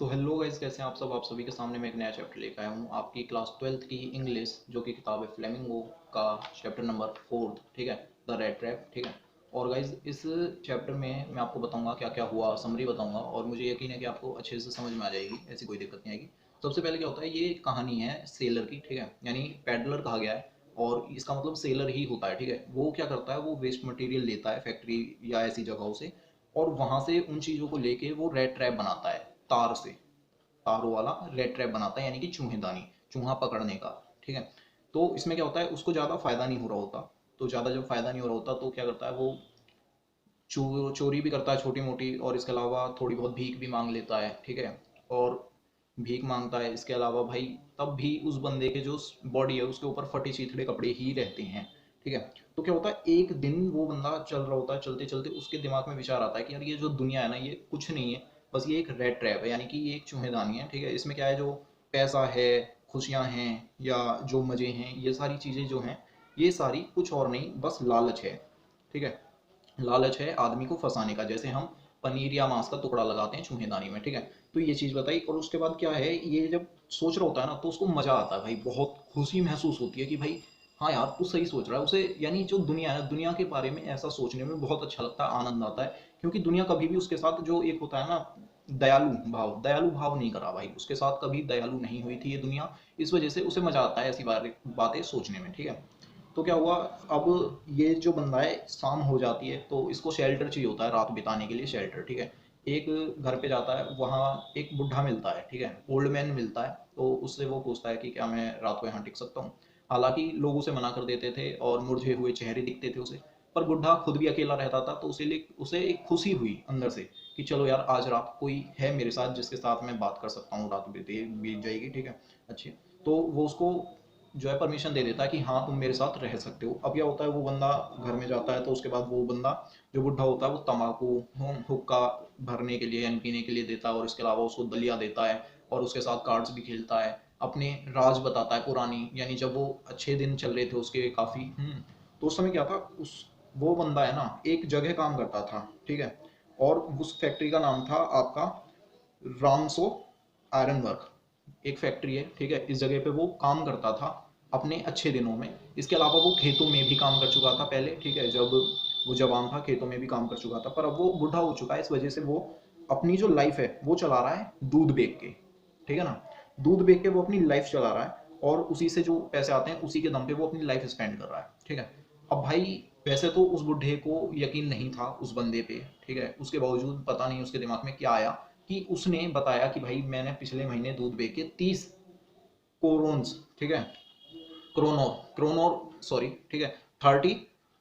तो hello guys, कैसे हैं आप सब। आप सभी के सामने मैं एक नया चैप्टर लेकर आया हूँ, आपकी क्लास 12th की इंग्लिश, जो कि किताब है फ्लेमिंगो का चैप्टर नंबर 4, ठीक है, द रेड ट्रैप, ठीक है। और गाइस इस चैप्टर में मैं आपको बताऊंगा क्या क्या हुआ, समरी बताऊंगा, और मुझे यकीन है कि आपको अच्छे से समझ में आ जाएगी, ऐसी कोई दिक्कत नहीं आएगी। सबसे पहले क्या होता है, ये कहानी है सेलर की, ठीक है, यानी पैडलर कहा गया है, और इसका मतलब सेलर ही होता है, ठीक है। वो क्या करता है, वो वेस्ट मटेरियल लेता है फैक्ट्री या ऐसी जगहों से, और वहां से उन चीज़ों को लेके वो रेड ट्रैप बनाता है, तार से, तारों वाला रेड ट्रैप बनाता है, यानी कि चूहेदानी, चूहा पकड़ने का, ठीक है। तो इसमें क्या होता है, उसको ज़्यादा फायदा नहीं हो रहा होता, तो ज़्यादा जब फायदा नहीं हो रहा होता तो क्या करता है वो, चोरी भी करता है छोटी मोटी, और इसके अलावा थोड़ी बहुत भीख भी मांग लेता है, ठीक है। और भीख मांगता है, इसके अलावा भाई तब भी उस बंदे के जो बॉडी है उसके ऊपर फटे चीथड़े कपड़े ही रहते हैं, ठीक है। तो क्या होता है, एक दिन वो बंदा चल रहा होता है, चलते चलते उसके दिमाग में विचार आता है कि यार ये जो दुनिया है ना, ये कुछ नहीं है, बस ये एक रेड ट्रैप है, यानी कि ये एक चूहेदानी है, ठीक है। इसमें क्या है, जो पैसा है, खुशियां हैं, या जो मज़े हैं, ये सारी चीज़ें जो हैं, ये सारी कुछ और नहीं, बस लालच है, ठीक है। लालच है आदमी को फंसाने का, जैसे हम पनीर या मांस का टुकड़ा लगाते हैं चूहेदानी में, ठीक है। तो ये चीज़ बताई, और उसके बाद क्या है, ये जब सोच रहा होता है ना, तो उसको मजा आता है भाई, बहुत खुशी महसूस होती है कि भाई हाँ यार तू सही सोच रहा है, उसे यानी जो दुनिया है ना, दुनिया के बारे में ऐसा सोचने में बहुत अच्छा लगता है, आनंद आता है। क्योंकि दुनिया कभी भी उसके साथ जो एक होता है ना, दयालु भाव नहीं करा भाई, उसके साथ कभी दयालु नहीं हुई थी ये दुनिया। इस वजह से उसे मजा आता है ऐसी बातें सोचने में, ठीक है। तो क्या हुआ, अब ये जो बंदा है, शाम हो जाती है तो इसको शेल्टर चाहिए होता है, रात बिताने के लिए शेल्टर, ठीक है। एक घर पे जाता है, वहाँ एक बुढ़ा मिलता है, ठीक है, ओल्ड मैन मिलता है, तो उससे वो पूछता है कि क्या मैं रात को यहाँ टिक सकता हूँ। हालांकि लोग उसे मना कर देते थे और मुरझे हुए चेहरे दिखते थे उसे, पर बुढ़ा खुद भी अकेला रहता था, तो उसे एक खुशी हुई अंदर से कि चलो यार आज रात कोई है मेरे साथ जिसके साथ मैं बात कर सकता हूँ, रात बीत जाएगी, ठीक है, अच्छी। तो वो उसको जो है परमिशन दे देता है कि हाँ तुम मेरे साथ रह सकते हो। अब क्या होता है, वो बंदा घर में जाता है, तो उसके बाद वो बंदा जो बुढ़ा होता है वो तम्बाकू, हुक्का भरने के लिए यानी पीने के लिए देता है, और इसके अलावा उसको दलिया देता है, और उसके साथ कार्ड्स भी खेलता है, अपने राज बताता है पुरानी, यानी जब वो अच्छे दिन चल रहे थे उसके काफ़ी। तो उस समय क्या था, उस वो बंदा है ना, एक जगह काम करता था, ठीक है, और उस फैक्ट्री का नाम था आपका रामसो आयरन वर्क, एक फैक्ट्री है, ठीक है। इस जगह पे वो काम करता था अपने अच्छे दिनों में। इसके अलावा वो खेतों में भी काम कर चुका था पहले, ठीक है, जब वो जवान था खेतों में भी काम कर चुका था, पर अब वो बूढ़ा हो चुका है, इस वजह से वो अपनी जो लाइफ है वो चला रहा है दूध बेच के, ठीक है ना। दूध बेच के वो अपनी लाइफ चला रहा है, और उसी से जो पैसे आते हैं उसी के दम पे वो अपनी लाइफ स्पेंड कर रहा है, ठीक है। अब भाई वैसे तो उस बुढ़े को यकीन नहीं था उस बंदे पे, ठीक है, उसके बावजूद पता नहीं उसके दिमाग में क्या आया कि उसने बताया कि भाई मैंने पिछले महीने दूध बेच के 30 कोरोन्स, ठीक है, क्रोनोर, क्रोनोर, सॉरी, ठीक है, 30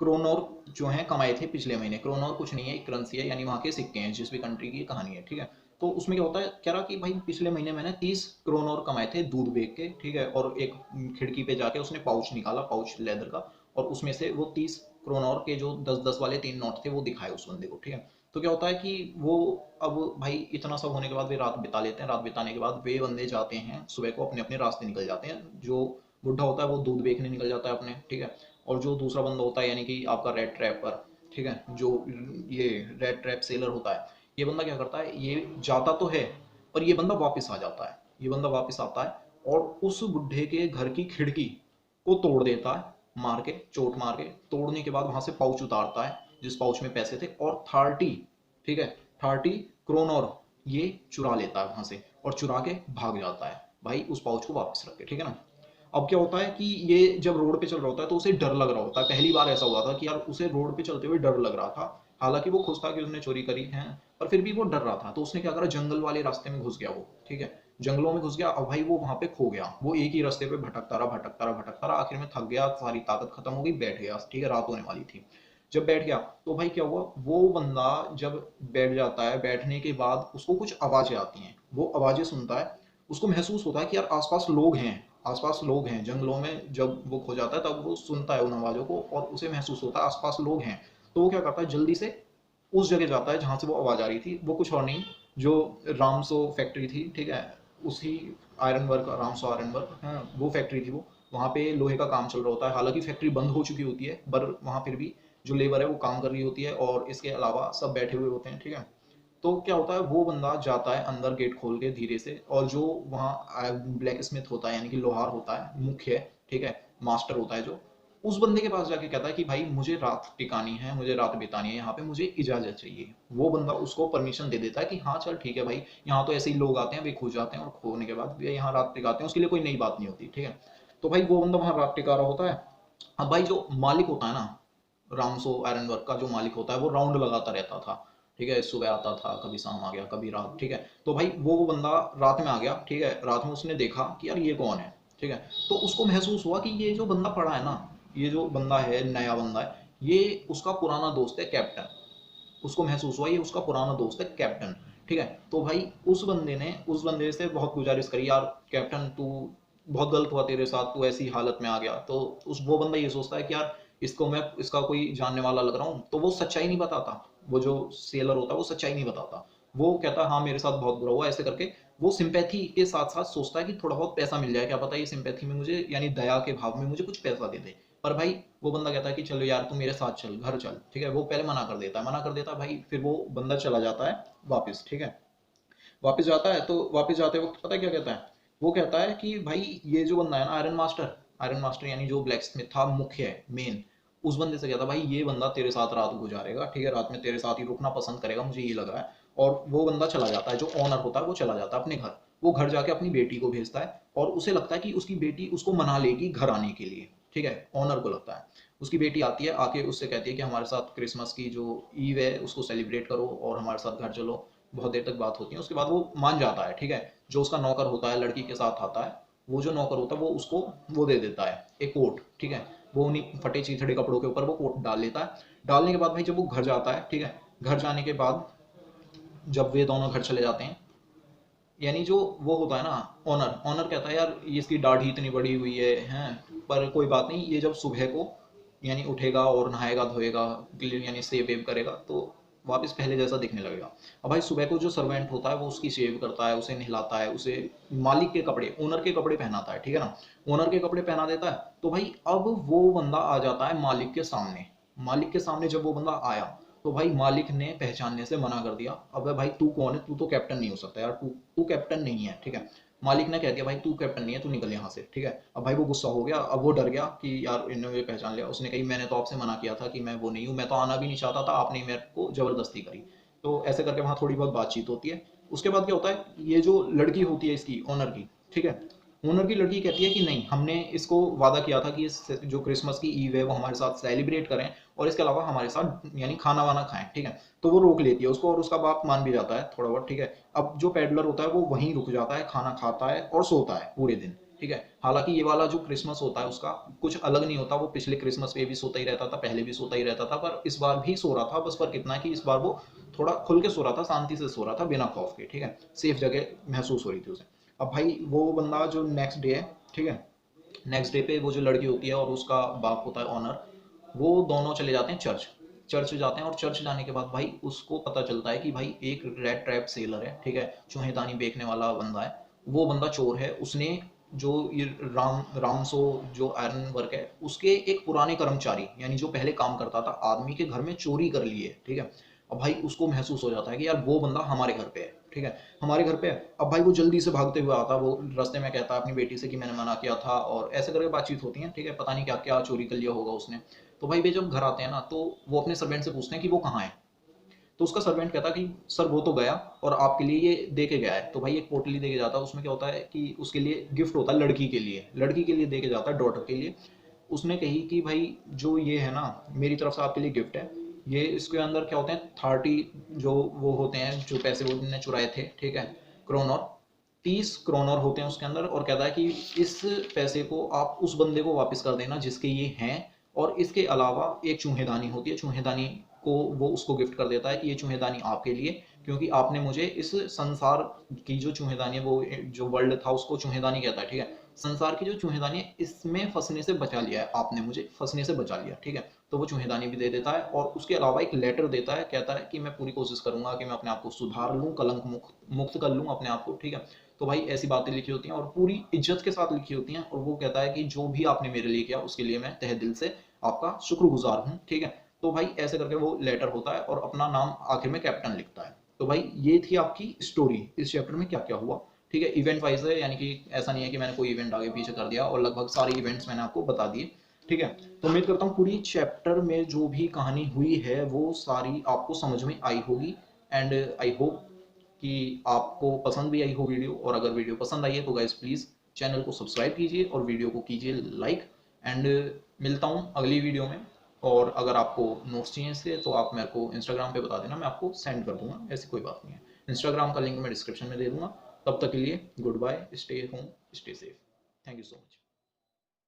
क्रोनोर जो है कमाए थे पिछले महीने। क्रोनोर कुछ नहीं है, एक करेंसी है, यानी वहाँ के सिक्के हैं, जिस भी कंट्री की कहानी है, ठीक है। तो उसमें क्या होता है, कह रहा कि भाई पिछले महीने मैंने 30 क्रोनोर कमाए थे दूध बेच के, ठीक है। और एक खिड़की पे जाके उसने पाउच निकाला, पाउच लेदर का, और उसमें से वो 30 क्रोनोर के जो 10-10 वाले 3 नोट थे वो दिखाए उस बंदे को, ठीक है। तो क्या होता है कि वो, अब भाई इतना सब होने के बाद वे रात बिता लेते हैं, रात बिताने के बाद वे बंदे जाते हैं सुबह को अपने अपने रास्ते निकल जाते हैं। जो बुढ़ा होता है वो दूध बेचने निकल जाता है अपने, ठीक है। और जो दूसरा बंदा होता है, यानी कि आपका रेड ट्रैपर, ठीक है, जो ये रेड ट्रैप सेलर होता है, ये बंदा क्या करता है, ये जाता तो है, पर ये बंदा वापस आ जाता है, ये बंदा वापस आता है, और उस बुढ़े के घर की खिड़की को तोड़ देता है, मार के, चोट मार के। तोड़ने के बाद वहां से पाउच उतारता है, जिस पाउच में पैसे थे, और 30, ठीक है, 30 क्रोनर ये चुरा लेता है वहां से, और चुरा के भाग जाता है भाई उस पाउच को वापस रख के, ठीक है ना। अब क्या होता है कि ये जब रोड पे चल रहा होता है तो उसे डर लग रहा होता है, पहली बार ऐसा हुआ था कि यार उसे रोड पे चलते हुए डर लग रहा था। हालांकि वो खुश था कि उसने चोरी करी है, पर फिर भी वो डर रहा था, तो उसने क्या करा, जंगल वाले रास्ते में घुस गया वो, ठीक है, जंगलों में घुस गया। अब भाई वो वहां पे खो गया, वो एक ही रास्ते पे भटकता रहा, भटकता रहा, भटकता रहा, आखिर में थक गया, सारी ताकत खत्म हो गई, बैठ गया, ठीक है, रात होने वाली थी। जब बैठ गया तो भाई क्या हुआ, वो बंदा जब बैठ जाता है, बैठने के बाद उसको कुछ आवाजें आती हैं, वो आवाजें सुनता है, उसको महसूस होता है कि यार आसपास लोग हैं, आसपास लोग हैं जंगलों में। जब वो खो जाता है तब वो सुनता है उन आवाज़ों को, और उसे महसूस होता है आसपास लोग हैं। तो वो क्या करता है, जल्दी से उस जगह जाता है जहाँ से वो आवाज़ आ रही थी, वो कुछ और नहीं, जो रामसो फैक्ट्री थी, ठीक है, उसी आयरन वर्क, रामसो आयरन वर्क, हाँ वो फैक्ट्री थी वो। वहाँ पे लोहे का काम चल रहा होता है, हालांकि फैक्ट्री बंद हो चुकी होती है, पर वहाँ फिर भी जो लेबर है वो काम कर रही होती है, और इसके अलावा सब बैठे हुए होते हैं, ठीक है। तो क्या होता है, वो बंदा जाता है अंदर गेट खोल के धीरे से, और जो वहाँ ब्लैक स्मिथ होता है यानी कि लोहार होता है मुख्य, ठीक है, मास्टर होता है जो, उस बंदे के पास जाके कहता है कि भाई मुझे रात टिकानी है, मुझे रात बितानी है यहाँ पे, मुझे इजाजत चाहिए। वो बंदा उसको परमिशन दे देता है कि हाँ चल ठीक है भाई, यहाँ तो ऐसे ही लोग आते हैं, वे खो जाते हैं और खोने के बाद वे यहाँ रात टिकाते हैं, उसके लिए कोई नई बात नहीं होती, ठीक है। तो भाई वो बंदा वहाँ रात टिका रहा होता है। अब भाई जो मालिक होता है ना, रामसो आयरन वर्क का जो मालिक होता है, वो राउंड लगाता रहता था, ठीक है, सुबह आता था, कभी शाम आ गया, कभी रात, ठीक है। तो भाई वो बंदा रात में आ गया, ठीक है, रात में उसने देखा कि यार ये कौन है, ठीक है। तो उसको महसूस हुआ कि ये जो बंदा पड़ा है ना, ये जो बंदा है, नया बंदा है, ये उसका पुराना दोस्त है कैप्टन। उसको महसूस हुआ ये उसका पुराना दोस्त है कैप्टन, ठीक है। तो भाई उस बंदे ने उस बंदे से बहुत गुजारिश करी, यार कैप्टन तू, बहुत गलत हुआ तेरे साथ, तू ऐसी हालत में आ गया। तो उस वो बंदा ये सोचता है कि यार इसको मैं, इसका कोई जानने वाला लग रहा हूँ, तो वो सच्चाई नहीं बताता। वो जो सेलर होता है वो सच्चाई नहीं बताता। वो कहता है हाँ मेरे साथ बहुत बुरा हुआ, ऐसे करके वो सिंपैथी के साथ साथ सोचता है कि थोड़ा बहुत पैसा मिल जाए, क्या पता ये सिंपैथी में मुझे, यानी दया के भाव में मुझे कुछ पैसा दे दे। पर भाई वो बंदा कहता है कि चलो यार तू मेरे साथ चल, घर चल, ठीक है। वो पहले मना कर देता है, मना कर देता है भाई, फिर वो बंदा चला जाता है वापस, ठीक है। वापस जाता है, तो वापस जाते वक्त पता है क्या कहता है, वो कहता है कि भाई ये जो बंदा है ना, आयरन मास्टर यानी जो ब्लैक स्मिथ था मुख्य है, मेन, उस बंदे से कहता भाई ये बंदा तेरे साथ रात गुजारेगा, ठीक है, रात में तेरे साथ ही रुकना पसंद करेगा, मुझे ये लग रहा है। और वो बंदा चला जाता है, जो ऑनर होता है वो चला जाता है अपने घर। वो घर जाके अपनी बेटी को भेजता है, और उसे लगता है कि उसकी बेटी उसको मना लेगी घर आने के लिए, ठीक है, ऑनर को लगता है। उसकी बेटी आती है, आके उससे कहती है कि हमारे साथ क्रिसमस की जो ईव है उसको सेलिब्रेट करो और हमारे साथ घर चलो। बहुत देर तक बात होती है, उसके बाद वो मान जाता है, ठीक है। जो उसका नौकर होता है लड़की के साथ आता है, वो जो नौकर होता है वो उसको वो दे देता है एक कोट, ठीक है। वो उन्हीं फटे चीथड़े कपड़ों के ऊपर वो कोट डाल लेता है। डालने के बाद भाई जब वो घर जाता है, ठीक है, घर जाने के बाद जब वे दोनों घर चले जाते हैं, यानी जो वो होता है ना, ऑनर ऑनर कहता है यार ये इसकी दाढ़ी इतनी बड़ी हुई है हैं, पर कोई बात नहीं, ये जब सुबह को यानी उठेगा और नहाएगा धोएगा, यानी सेव वेव करेगा, तो वापस पहले जैसा दिखने लगेगा। अब भाई सुबह को जो सर्वेंट होता है वो उसकी शेव करता है, उसे नहलाता है, उसे मालिक के कपड़े, ओनर के कपड़े पहनाता है, ठीक है ना, ओनर के कपड़े पहना देता है। तो भाई अब वो बंदा आ जाता है मालिक के सामने। मालिक के सामने जब वो बंदा आया, तो भाई मालिक ने पहचानने से मना कर दिया। अबे भाई तू कौन है, तू तो कैप्टन नहीं हो सकता यार, तू तू कैप्टन नहीं है, ठीक है। मालिक ने कह दिया भाई तू कैप्टन नहीं है, तू निकल यहाँ से, ठीक है। अब भाई वो गुस्सा हो गया, अब वो डर गया कि यार इन्होंने मुझे पहचान लिया। उसने कही मैंने तो आपसे मना किया था कि मैं वो नहीं हूँ, मैं तो आना भी नहीं चाहता था, आपने मेरे को जबरदस्ती करी। तो ऐसे करके वहाँ थोड़ी बहुत बातचीत होती है। उसके बाद क्या होता है, ये जो लड़की होती है इसकी ओनर की, ठीक है, ओनर की लड़की कहती है कि नहीं, हमने इसको वादा किया था कि इस जो क्रिसमस की ईव है वो हमारे साथ सेलिब्रेट करें, और इसके अलावा हमारे साथ यानी खाना वाना खाएं, ठीक है। तो वो रोक लेती है उसको, और उसका बाप मान भी जाता है थोड़ा बहुत, ठीक है। अब जो पेडलर होता है वो वहीं रुक जाता है, खाना खाता है और सोता है पूरे दिन, ठीक है। हालांकि ये वाला जो क्रिसमस होता है उसका कुछ अलग नहीं होता, वो पिछले क्रिसमस पे भी सोता ही रहता था, पहले भी सोता ही रहता था, पर इस बार भी सो रहा था। बस फर्क इतना है कि इस बार वो थोड़ा खुल के सो रहा था, शांति से सो रहा था, बिना खौफ के, ठीक है, सेफ जगह महसूस हो रही थी उसे। अब भाई वो बंदा जो नेक्स्ट डे है, ठीक है, नेक्स्ट डे पे वो जो लड़की होती है और उसका बाप होता है ऑनर, वो दोनों चले जाते हैं चर्च। चर्च जाते हैं, और चर्च जाने के बाद भाई उसको पता चलता है कि भाई एक रेड ट्रैप सेलर है, ठीक है, चूहेदानी बेचने वाला बंदा है। वो बंदा चोर है, उसने जो ये रामसो जो आयरन वर्क है उसके एक पुराने कर्मचारी, यानी जो पहले काम करता था आदमी के घर में चोरी कर ली है, ठीक है। अब भाई उसको महसूस हो जाता है कि यार वो बंदा हमारे घर पे है, ठीक है, हमारे घर पे है। अब भाई वो जल्दी से भागते हुए आता, वो रास्ते में कहता है अपनी बेटी से कि मैंने मना किया था, और ऐसे करके बातचीत होती है, ठीक है, पता नहीं क्या क्या चोरी कर लिया होगा उसने। तो भाई वे जब घर आते हैं ना, तो वो अपने सर्वेंट से पूछते हैं कि वो कहाँ है। तो उसका सर्वेंट कहता कि सर वो तो गया और आपके लिए ये दे के गया है। तो भाई एक पोटली दे के जाता है, उसमें क्या होता है कि उसके लिए गिफ्ट होता है, लड़की के लिए, लड़की के लिए दे के जाता है, डॉटर के लिए। उसने कही कि भाई जो ये है ना, मेरी तरफ से आपके लिए गिफ्ट है। ये इसके अंदर क्या होते हैं, 30 जो वो होते हैं जो पैसे वो ने चुराए थे, ठीक है, क्रोनर, 30 क्रोनर होते हैं उसके अंदर। और कहता है कि इस पैसे को आप उस बंदे को वापस कर देना जिसके ये हैं। और इसके अलावा एक चूहेदानी होती है, चूहेदानी को वो उसको गिफ्ट कर देता है कि ये चूहेदानी आपके लिए, क्योंकि आपने मुझे इस संसार की जो चूहेदानी है, वो जो वर्ल्ड था उसको चूहेदानी कहता है, ठीक है, संसार की जो चूहेदानी है इसमें फंसने से बचा लिया है आपने, मुझे फंसने से बचा लिया, ठीक है। तो वो चूहेदानी भी दे देता है, और उसके अलावा एक लेटर देता है, कहता है कि मैं पूरी कोशिश करूंगा कि मैं अपने आप को सुधार लूँ, कलंक मुक्त कर लूँ अपने आप को, ठीक है। तो भाई ऐसी बातें लिखी होती हैं और पूरी इज्जत के साथ लिखी होती हैं, और वो कहता है कि जो भी आपने मेरे लिए किया उसके लिए मैं तहे दिल से आपका शुक्रगुजार हूँ, ठीक है। तो भाई ऐसे करके वो लेटर होता है, और अपना नाम आखिर में कैप्टन लिखता है। तो भाई ये थी आपकी स्टोरी, इस चैप्टर में क्या क्या हुआ, ठीक है। इवेंट वाइज है, यानी कि ऐसा नहीं है कि मैंने कोई इवेंट आगे पीछे कर दिया, और लगभग सारे इवेंट्स मैंने आपको बता दिए, ठीक है। तो उम्मीद करता हूँ पूरी चैप्टर में जो भी कहानी हुई है वो सारी आपको समझ में आई होगी, एंड आई होप कि आपको पसंद भी आई हो वीडियो। और अगर वीडियो पसंद आई है तो गाइज प्लीज़ चैनल को सब्सक्राइब कीजिए और वीडियो को कीजिए लाइक, एंड मिलता हूँ अगली वीडियो में। और अगर आपको नोट्स चाहिए इसके तो आप मेरे को इंस्टाग्राम पे बता देना, मैं आपको सेंड कर दूंगा, ऐसी कोई बात नहीं है। इंस्टाग्राम का लिंक मैं डिस्क्रिप्शन में दे दूंगा। तब तक के लिए goodbye, stay home, stay safe, thank you so much.